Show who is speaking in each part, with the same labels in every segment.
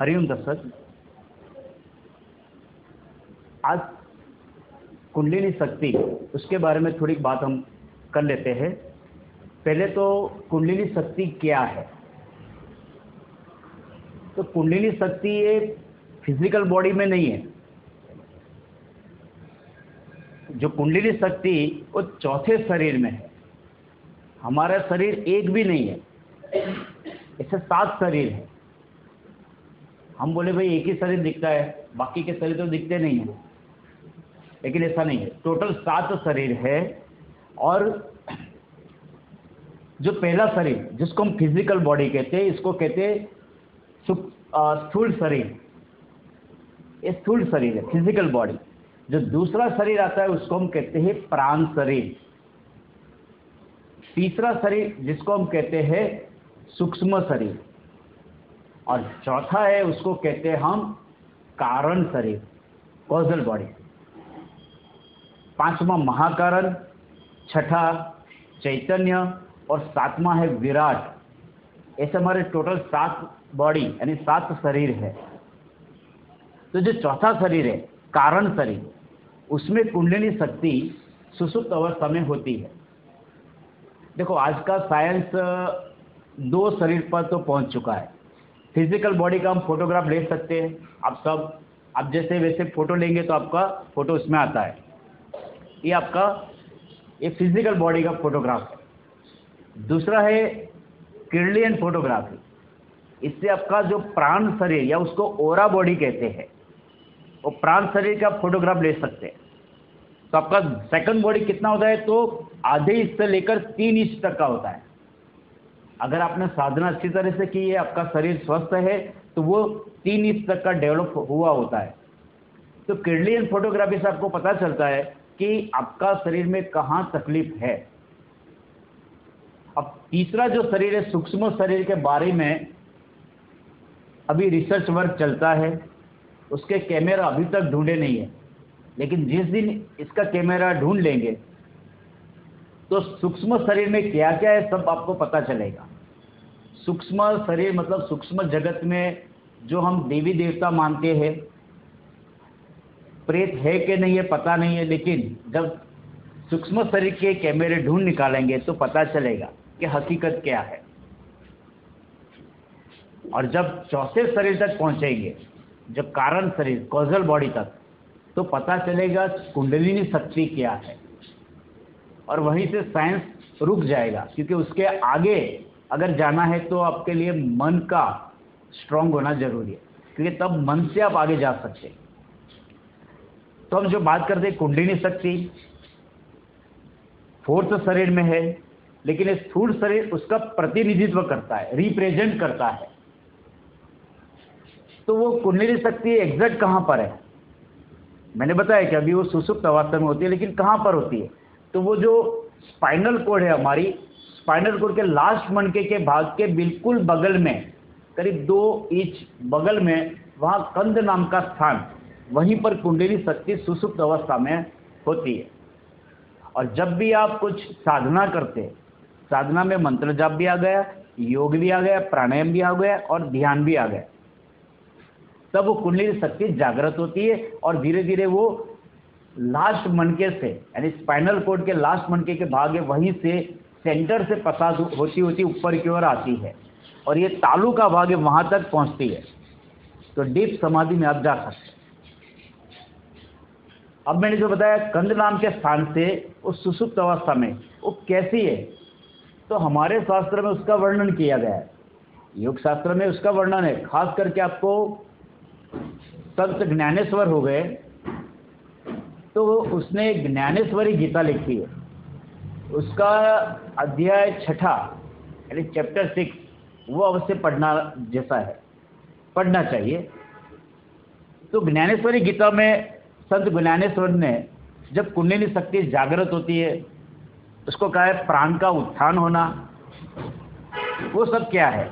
Speaker 1: हरिओम दर्शक, आज कुंडलिनी शक्ति उसके बारे में थोड़ी बात हम कर लेते हैं। पहले तो कुंडलिनी शक्ति क्या है? तो कुंडलिनी शक्ति ये फिजिकल बॉडी में नहीं है। जो कुंडलिनी शक्ति वो चौथे शरीर में है। हमारा शरीर एक भी नहीं है, ऐसे 7 शरीर है। हम बोले भाई एक ही शरीर दिखता है, बाकी के शरीर तो दिखते नहीं है, लेकिन ऐसा नहीं है। टोटल 7 शरीर है। और जो पहला शरीर जिसको हम फिजिकल बॉडी कहते हैं, इसको कहते हैं स्थूल शरीर। ये स्थूल शरीर है, फिजिकल बॉडी। जो दूसरा शरीर आता है उसको हम कहते हैं प्राण शरीर। तीसरा शरीर जिसको हम कहते हैं सूक्ष्म शरीर, और चौथा है उसको कहते हैं हम कारण शरीर, कॉजल बॉडी। पांचवा महाकारण, छठा चैतन्य और 7वां है विराट। ऐसे हमारे टोटल 7 बॉडी यानी 7 शरीर है। तो जो चौथा शरीर है कारण शरीर, उसमें कुंडलिनी शक्ति सुषुप्त अवस्था में होती है। देखो, आज का साइंस 2 शरीर पर तो पहुंच चुका है। फिजिकल बॉडी का हम फोटोग्राफ ले सकते हैं। आप जैसे वैसे फोटो लेंगे तो आपका फोटो इसमें आता है। ये आपका ये फिजिकल बॉडी का फोटोग्राफ है। दूसरा है किर्लियन फोटोग्राफी। इससे आपका जो प्राण शरीर या उसको ओरा बॉडी कहते हैं, वो प्राण शरीर का फोटोग्राफ ले सकते हैं। तो आपका सेकंड बॉडी कितना होता है? तो आधे इंच से लेकर 3 इंच तक का होता है। अगर आपने साधना अच्छी तरह से की है, आपका शरीर स्वस्थ है, तो वो 3 इंच तक का डेवलप हुआ होता है। तो किर्लियन फोटोग्राफी से आपको पता चलता है कि आपका शरीर में कहाँ तकलीफ है। अब तीसरा जो शरीर है सूक्ष्म शरीर के बारे में अभी रिसर्च वर्क चलता है। उसके कैमरा अभी तक ढूंढे नहीं है, लेकिन जिस दिन इसका कैमरा ढूंढ लेंगे तो सूक्ष्म शरीर में क्या क्या है सब आपको पता चलेगा। सूक्ष्म शरीर मतलब सूक्ष्म जगत में जो हम देवी देवता मानते हैं, प्रेत है कि नहीं है पता नहीं है, लेकिन जब सूक्ष्म शरीर के कैमरे ढूंढ निकालेंगे तो पता चलेगा कि हकीकत क्या है। और जब चौथे शरीर तक पहुंचेंगे, जब कारण शरीर कॉजल बॉडी तक, तो पता चलेगा कुंडलिनी शक्ति क्या है। और वहीं से साइंस रुक जाएगा, क्योंकि उसके आगे अगर जाना है तो आपके लिए मन का स्ट्रांग होना जरूरी है, क्योंकि तब मन से आप आगे जा सकते हैं। तो हम जो बात करते हैं कुंडलिनी शक्ति 4th शरीर में है, लेकिन ये स्थूल शरीर उसका प्रतिनिधित्व करता है, रिप्रेजेंट करता है। तो वो कुंडलिनी शक्ति एग्जैक्ट कहाँ पर है? मैंने बताया कि अभी वो सुषुप्त अवस्था में होती है, लेकिन कहाँ पर होती है? तो वो जो स्पाइनल कोड है, हमारी स्पाइनल कोड के लास्ट मणके के भाग के बिल्कुल बगल में, करीब 2 इंच बगल में, वहाँ कंध नाम का स्थान, वहीं पर कुंडलिनी शक्ति सुषुप्त अवस्था में होती है। और जब भी आप कुछ साधना करते हैं, साधना में मंत्र जाप भी आ गया, योग भी आ गया, प्राणायाम भी आ गया और ध्यान भी आ गया, तब वो कुंडलिनी शक्ति जागृत होती है और धीरे धीरे वो लास्ट मनके से, यानी स्पाइनल कोड के लास्ट मनके के भाग है, वहीं से सेंटर से पास होती होती ऊपर की ओर आती है, और ये तालू का भाग है, वहां तक पहुंचती है। तो डीप समाधि में आप जा सकते हैं। अब मैंने जो बताया कंध नाम के स्थान से उस सुषुप्त अवस्था में वो कैसी है, तो हमारे शास्त्र में उसका वर्णन किया गया है। योग शास्त्र में उसका वर्णन है। खास करके आपको संत ज्ञानेश्वर हो गए, तो उसने ज्ञानेश्वरी गीता लिखी है। उसका अध्याय 6 यानी चैप्टर 6 वो अवश्य पढ़ना जैसा है, पढ़ना चाहिए। तो ज्ञानेश्वरी गीता में संत ज्ञानेश्वर ने जब कुंडलिनी शक्ति जागृत होती है, उसको कहा है प्राण का उत्थान होना। वो सब क्या है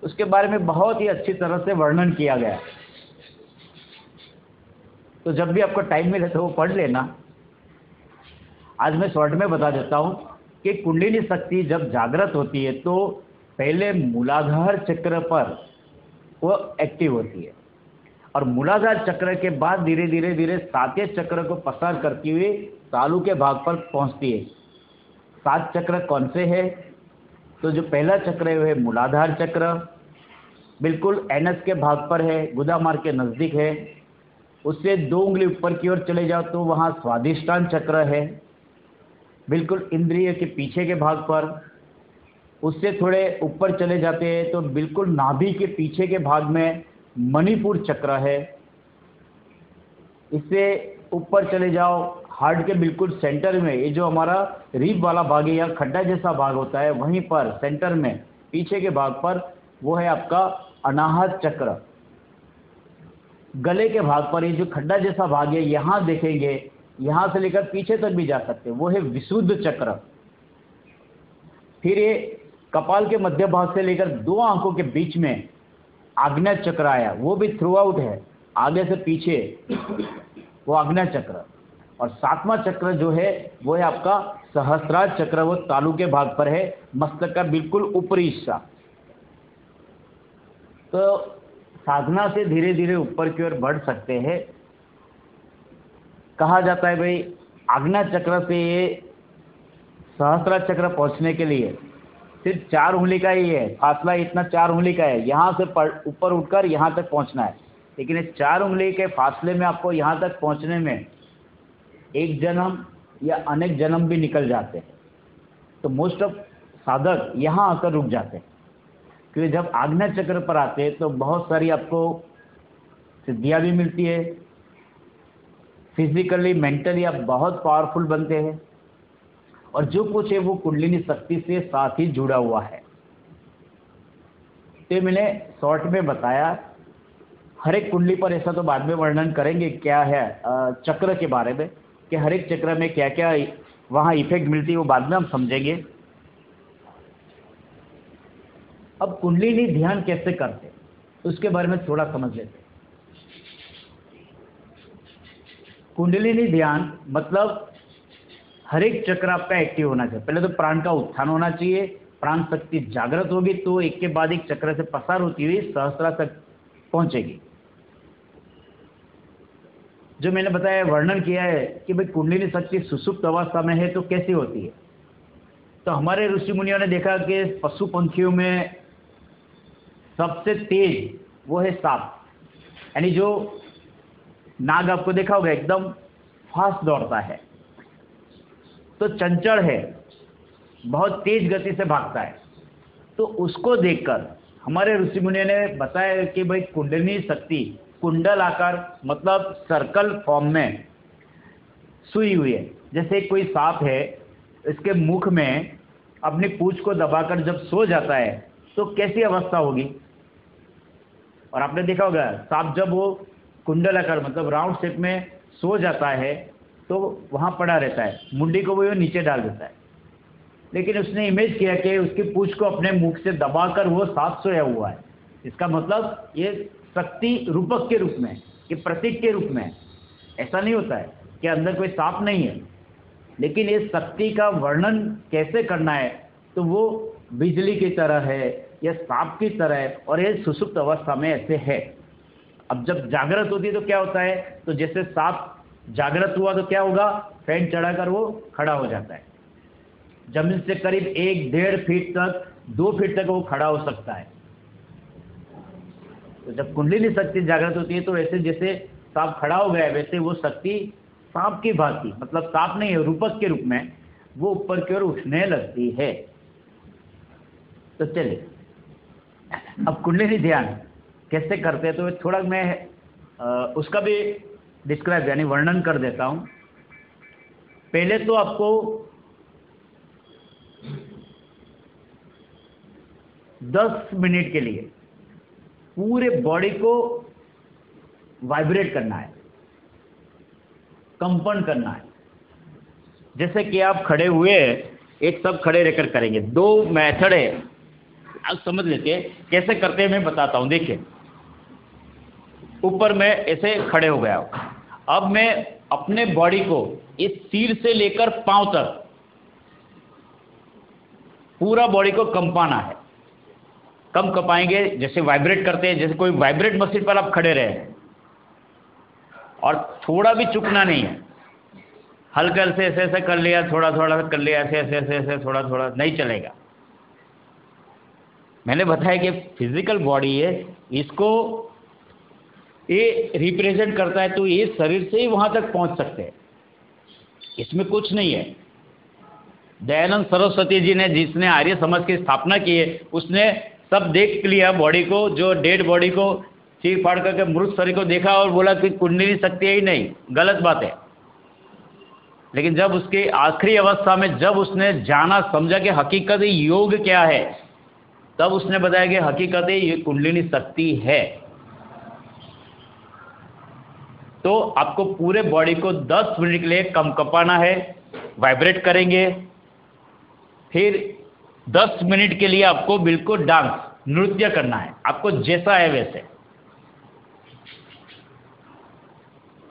Speaker 1: उसके बारे में बहुत ही अच्छी तरह से वर्णन किया गया है। तो जब भी आपको टाइम मिले तो वो पढ़ लेना। आज मैं शॉर्ट में बता देता हूँ कि कुंडलिनी शक्ति जब जागृत होती है तो पहले मूलाधार चक्र पर वो एक्टिव होती है। और मूलाधार चक्र के बाद धीरे धीरे धीरे सातवें चक्र को पसार करती हुई तालु के भाग पर पहुंचती है। 7 चक्र कौन से हैं? तो जो पहला चक्र है वह है मूलाधार चक्र, बिल्कुल एनस के भाग पर है, गुदामार्ग के नज़दीक है। उससे 2 उंगली ऊपर की ओर चले जाओ तो वहाँ स्वादिष्टान चक्र है, बिल्कुल इंद्रिय के पीछे के भाग पर। उससे थोड़े ऊपर चले जाते हैं तो बिल्कुल नाभि के पीछे के भाग में मणिपुर चक्र है। इससे ऊपर चले जाओ हार्ट के बिल्कुल सेंटर में, ये जो हमारा रीब वाला भाग है या खड्डा जैसा भाग होता है, वहीं पर सेंटर में पीछे के भाग पर वो है आपका अनाहत चक्र। गले के भाग पर ये जो खड्डा जैसा भाग है, यहाँ देखेंगे, यहाँ से लेकर पीछे तक भी जा सकते हैं, वो है विशुद्ध चक्र। फिर ये कपाल के मध्य भाग से लेकर 2 आंखों के बीच में आग्नेय चक्र आया, वो भी थ्रू आउट है, आगे से पीछे, वो आग्नेय चक्र। और 7वां चक्र जो है वो है आपका सहस्रार चक्र, वो तालु के भाग पर है, मस्तक का बिल्कुल ऊपरी हिस्सा। तो साधना से धीरे धीरे ऊपर की ओर बढ़ सकते हैं। कहा जाता है भाई आग्नेय चक्र से ये सहस्रार चक्र पहुंचने के लिए सिर्फ 4 उंगली का ही है फासला, इतना 4 उंगली का है, यहाँ से ऊपर उठकर यहाँ तक पहुँचना है। लेकिन इस 4 उंगली के फासले में आपको यहाँ तक पहुँचने में एक जन्म या अनेक जन्म भी निकल जाते हैं। तो मोस्ट ऑफ साधक यहाँ आकर रुक जाते हैं, क्योंकि जब आग्नेय चक्र पर आते हैं तो बहुत सारी आपको सिद्धियाँ भी मिलती है, फिजिकली मेंटली आप बहुत पावरफुल बनते हैं, और जो कुछ है वो कुंडलिनी शक्ति से साथ ही जुड़ा हुआ है। तो मैंने शॉर्ट में बताया, हर एक कुंडली पर ऐसा तो बाद में वर्णन करेंगे क्या है चक्र के बारे में, कि हर एक चक्र में क्या क्या वहाँ इफेक्ट मिलती है, वो बाद में हम समझेंगे। अब कुंडलिनी ध्यान कैसे करते हैं उसके बारे में थोड़ा समझ लेते हैं। कुंडलिनी ध्यान मतलब हर एक चक्र आपका एक्टिव होना चाहिए। पहले तो प्राण का उत्थान होना चाहिए, प्राण शक्ति जागृत होगी तो एक के बाद एक चक्र से पसार होती हुई सहस्रार तक पहुंचेगी। जो मैंने बताया, वर्णन किया है कि भाई कुंडलिनी शक्ति सुषुप्त अवस्था में है तो कैसी होती है। तो हमारे ऋषि मुनियों ने देखा कि पशु पंखियों में सबसे तेज वो है सांप, यानी जो नाग आपको देखा होगा एकदम फास्ट दौड़ता है, तो चंचल है, बहुत तेज गति से भागता है। तो उसको देखकर हमारे ऋषि मुनि ने बताया कि भाई कुंडलिनी शक्ति कुंडल आकार मतलब सर्कल फॉर्म में सोई हुई है। जैसे कोई सांप है, इसके मुख में अपनी पूंछ को दबाकर जब सो जाता है तो कैसी अवस्था होगी। और आपने देखा होगा सांप जब वो कुंडल आकार मतलब राउंड शेप में सो जाता है तो वहाँ पड़ा रहता है, मुंडी को वो नीचे डाल देता है। लेकिन उसने इमेज किया कि उसकी पूंछ को अपने मुख से दबाकर वो सांप सोया हुआ है। इसका मतलब ये शक्ति रूपक के रूप में, कि प्रतीक के रूप में। ऐसा नहीं होता है कि अंदर कोई सांप नहीं है, लेकिन ये शक्ति का वर्णन कैसे करना है, तो वो बिजली की तरह है या सांप की तरह है, और ये सुषुप्त अवस्था में ऐसे है। अब जब जागृत होती है तो क्या होता है, तो जैसे सांप जागृत हुआ तो क्या होगा, फैन चढ़ाकर वो खड़ा हो जाता है। जमीन से करीब 1-1.5 फीट तक 2 फीट तक वो खड़ा हो सकता है। तो जब कुंडलिनी शक्ति जागृत होती है तो वैसे जैसे सांप खड़ा हो गया है, वैसे वो शक्ति सांप की भांति, मतलब सांप नहीं है, रूपक के रूप में वो ऊपर की ओर उठने लगती है। तो चलिए अब कुंडलिनी ध्यान कैसे करते हैं, तो थोड़ा मैं उसका भी डिस्क्राइब यानी वर्णन कर देता हूँ। पहले तो आपको 10 मिनट के लिए पूरे बॉडी को वाइब्रेट करना है, कंपन करना है। जैसे कि आप खड़े हुए, एक सब खड़े रहकर करेंगे। 2 मेथड है, आप समझ लेते हैं कैसे करते हैं, मैं बताता हूं। देखिए ऊपर मैं ऐसे खड़े हो गया हूं, अब मैं अपने बॉडी को इस सिर से लेकर पांव तक पूरा बॉडी को कंपाना है। कम कपाएंगे, जैसे वाइब्रेट करते हैं, जैसे कोई वाइब्रेट मशीन पर आप खड़े रहे और थोड़ा भी चुकना नहीं है, हल्का से ऐसे ऐसे कर लिया, थोड़ा थोड़ा कर लिया, ऐसे ऐसे ऐसे ऐसे थोड़ा थोड़ा, नहीं चलेगा। मैंने बताया कि फिजिकल बॉडी है, इसको ये रिप्रेजेंट करता है, तो ये शरीर से ही वहां तक पहुंच सकते हैं, इसमें कुछ नहीं है। दयानंद सरस्वती जी ने, जिसने आर्य समाज की स्थापना की है, उसने सब देख लिया बॉडी को, जो डेड बॉडी को चीर फाड़ करके मृत शरीर को देखा और बोला कि कुंडली शक्ति है ही नहीं, गलत बात है। लेकिन जब उसकी आखिरी अवस्था में जब उसने जाना समझा कि हकीकत योग क्या है, तब उसने बताया कि हकीकत ये कुंडलिनी शक्ति है। तो आपको पूरे बॉडी को 10 मिनट के लिए कम कपाना है, वाइब्रेट करेंगे, फिर 10 मिनट के लिए आपको बिल्कुल डांस, नृत्य करना है, आपको जैसा है वैसे।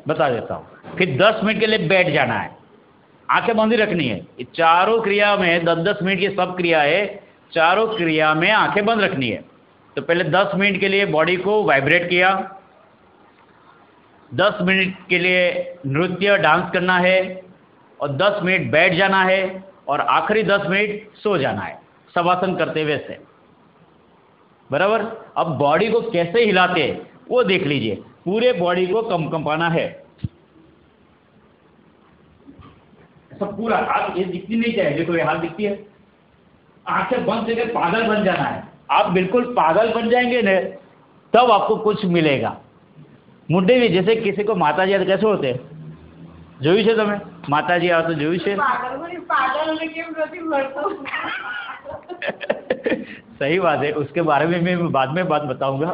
Speaker 1: बता देता हूं। फिर 10 मिनट के लिए बैठ जाना है, आंखें बंद ही रखनी है। ये चारों क्रिया में 10-10 मिनट की सब क्रिया है, चारों क्रिया में आंखें बंद रखनी है। तो पहले 10 मिनट के लिए बॉडी को वाइब्रेट किया, 10 मिनट के लिए नृत्य डांस करना है, और 10 मिनट बैठ जाना है, और आखिरी 10 मिनट सो जाना है शवासन करते हुए से। बराबर। अब बॉडी को कैसे हिलाते हैं वो देख लीजिए। पूरे बॉडी को कंपाना है, सब पूरा हाथ, ये दिखती नहीं चाहिए, देखो ये हाथ दिखती है, आंखें बंद करके पागल बन जाना है। आप बिल्कुल पागल बन जाएंगे ना, तब आपको कुछ मिलेगा। मुंडे भी, जैसे किसी को माता जी कैसे होते हैं, જોયું છે તમે? માતાજી આવે તો જોયું છે? सही बात है, उसके बारे में मैं बाद में बात बताऊंगा।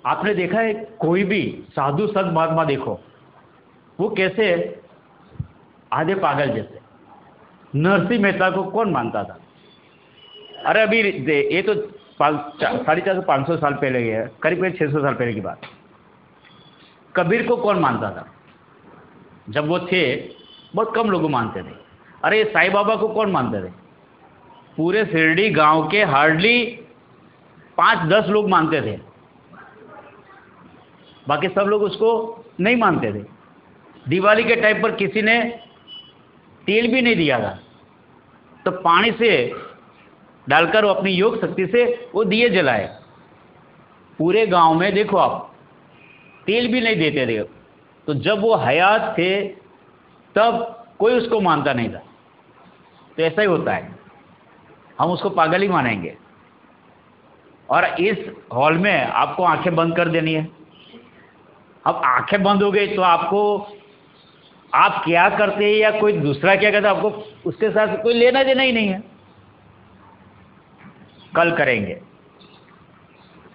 Speaker 1: आपने देखा है कोई भी साधु संत महात्मा देखो, वो कैसे आधे पागल जैसे। नरसिंह मेहता को कौन मानता था? अरे अभी ये तो 450-500 साल पहले है, करीब 600 साल पहले की बात। कबीर को कौन मानता था? जब वो थे बहुत कम लोग मानते थे। अरे साईं बाबा को कौन मानते थे? पूरे शिरडी गांव के हार्डली 5-10 लोग मानते थे, बाकी सब लोग उसको नहीं मानते थे। दिवाली के टाइम पर किसी ने तेल भी नहीं दिया था, तो पानी से डालकर वो अपनी योग शक्ति से वो दिए जलाए। पूरे गांव में देखो आप, तेल भी नहीं देते थे। तो जब वो हयात थे तब कोई उसको मानता नहीं था। तो ऐसा ही होता है, हम उसको पागल ही मानेंगे। और इस हॉल में आपको आंखें बंद कर देनी है। अब आंखें बंद हो गई तो आपको, आप क्या करते हैं या कोई दूसरा क्या करता है, आपको उसके साथ कोई लेना देना ही नहीं है। कल करेंगे।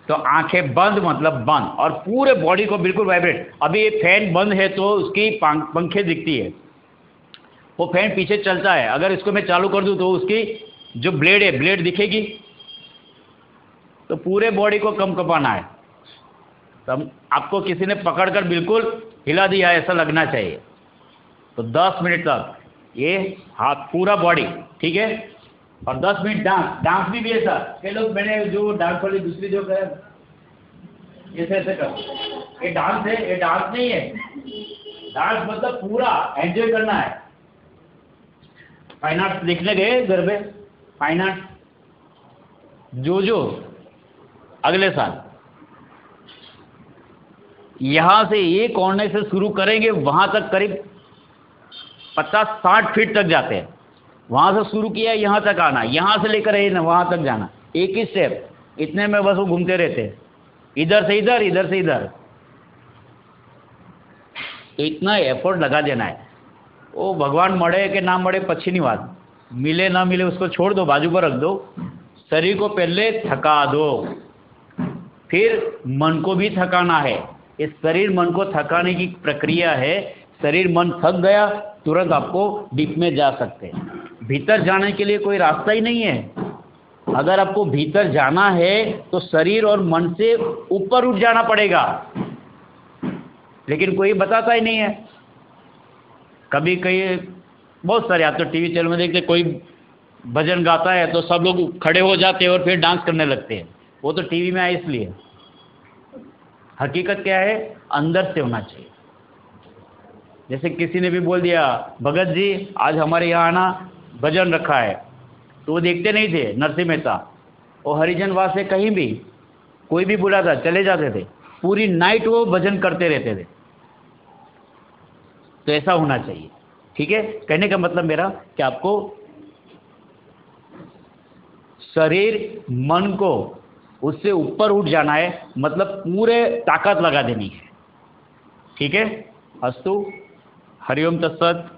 Speaker 1: तो आंखें बंद मतलब बंद, और पूरे बॉडी को बिल्कुल वाइब्रेट। अभी ये फैन बंद है तो उसकी पंखे दिखती है, वो फैन पीछे चलता है। अगर इसको मैं चालू कर दूं तो उसकी जो ब्लेड है, ब्लेड दिखेगी। तो पूरे बॉडी को कम कपाना है। तब आपको किसी ने पकड़कर बिल्कुल हिला दिया ऐसा लगना चाहिए। तो 10 मिनट तक ये हाथ पूरा बॉडी, ठीक है। और 10 मिनट डांस, डांस भी ऐसा। कई लोग, मैंने जो डांस वाली दूसरी जो कर ऐसे ऐसे कर, ये डांस है, ये डांस नहीं है। डांस मतलब पूरा एंजॉय करना है। फाइन आर्ट्स देखने गए घर में, फाइन आर्ट्स जो अगले साल यहां से एक कोने से शुरू करेंगे, वहां तक करीब 50-60 फीट तक जाते हैं। वहां से शुरू किया, यहां तक आना, यहां से लेकर वहां तक जाना, एक ही स्टेप। इतने में बस वो घूमते रहते हैं, इधर से इधर, इधर से इधर। इतना एफर्ट लगा देना है। वो भगवान मरे कि ना मरे पछीनी बात, मिले ना मिले उसको छोड़ दो, बाजू पर रख दो। शरीर को पहले थका दो, फिर मन को भी थकाना है। इस शरीर मन को थकाने की प्रक्रिया है। शरीर मन थक गया, तुरंत आपको डीप में जा सकते हैं। भीतर जाने के लिए कोई रास्ता ही नहीं है। अगर आपको भीतर जाना है तो शरीर और मन से ऊपर उठ जाना पड़ेगा, लेकिन कोई बताता ही नहीं है। कभी कहीं बहुत सारे आप तो टीवी चैनल में देखते, कोई भजन गाता है तो सब लोग खड़े हो जाते हैं और फिर डांस करने लगते हैं, वो तो टीवी में है इसलिए। हकीकत क्या है, अंदर से होना चाहिए। जैसे किसी ने भी बोल दिया भगत जी आज हमारे यहाँ आना, भजन रखा है, तो वो देखते नहीं थे नरसिंह मेहता, और हरिजनवास से कहीं भी कोई भी बुलाता चले जाते थे, पूरी नाइट वो भजन करते रहते थे। तो ऐसा होना चाहिए, ठीक है। कहने का मतलब मेरा कि आपको शरीर मन को उससे ऊपर उठ जाना है, मतलब पूरे ताकत लगा देनी है, ठीक है। अस्तु, हरिओम तत्सत।